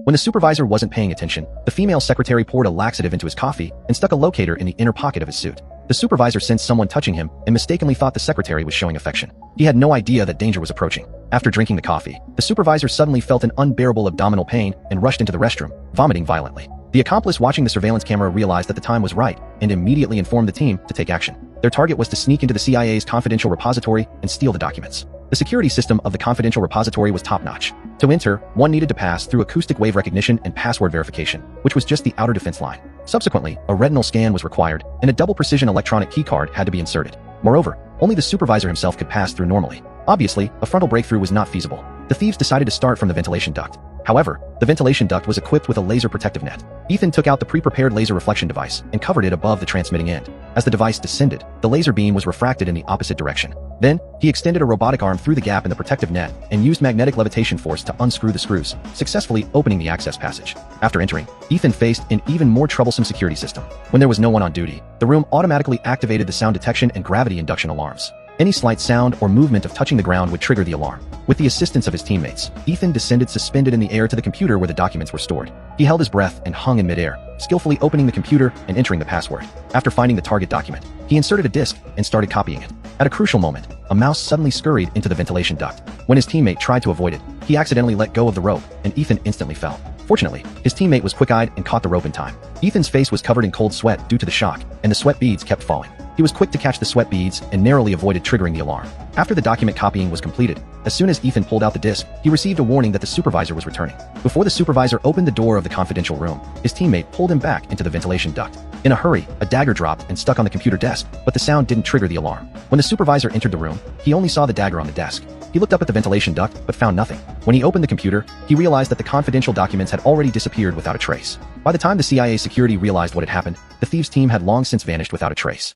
When the supervisor wasn't paying attention, the female secretary poured a laxative into his coffee and stuck a locator in the inner pocket of his suit. The supervisor sensed someone touching him and mistakenly thought the secretary was showing affection. He had no idea that danger was approaching. After drinking the coffee, the supervisor suddenly felt an unbearable abdominal pain and rushed into the restroom, vomiting violently. The accomplice watching the surveillance camera realized that the time was right and immediately informed the team to take action. Their target was to sneak into the CIA's confidential repository and steal the documents. The security system of the confidential repository was top-notch. To enter, one needed to pass through acoustic wave recognition and password verification, which was just the outer defense line. Subsequently, a retinal scan was required, and a double-precision electronic keycard had to be inserted. Moreover, only the supervisor himself could pass through normally. Obviously, a frontal breakthrough was not feasible. The thieves decided to start from the ventilation duct. However, the ventilation duct was equipped with a laser protective net. Ethan took out the pre-prepared laser reflection device and covered it above the transmitting end. As the device descended, the laser beam was refracted in the opposite direction. Then, he extended a robotic arm through the gap in the protective net and used magnetic levitation force to unscrew the screws, successfully opening the access passage. After entering, Ethan faced an even more troublesome security system. When there was no one on duty, the room automatically activated the sound detection and gravity induction alarms. Any slight sound or movement of touching the ground would trigger the alarm. With the assistance of his teammates, Ethan descended suspended in the air to the computer where the documents were stored. He held his breath and hung in midair, skillfully opening the computer and entering the password. After finding the target document, he inserted a disk and started copying it. At a crucial moment, a mouse suddenly scurried into the ventilation duct. When his teammate tried to avoid it, he accidentally let go of the rope, and Ethan instantly fell. Fortunately, his teammate was quick-eyed and caught the rope in time. Ethan's face was covered in cold sweat due to the shock, and the sweat beads kept falling. He was quick to catch the sweat beads and narrowly avoided triggering the alarm. After the document copying was completed, as soon as Ethan pulled out the disk, he received a warning that the supervisor was returning. Before the supervisor opened the door of the confidential room, his teammate pulled him back into the ventilation duct. In a hurry, a dagger dropped and stuck on the computer desk, but the sound didn't trigger the alarm. When the supervisor entered the room, he only saw the dagger on the desk. He looked up at the ventilation duct, but found nothing. When he opened the computer, he realized that the confidential documents had already disappeared without a trace. By the time the CIA security realized what had happened, the thieves' team had long since vanished without a trace.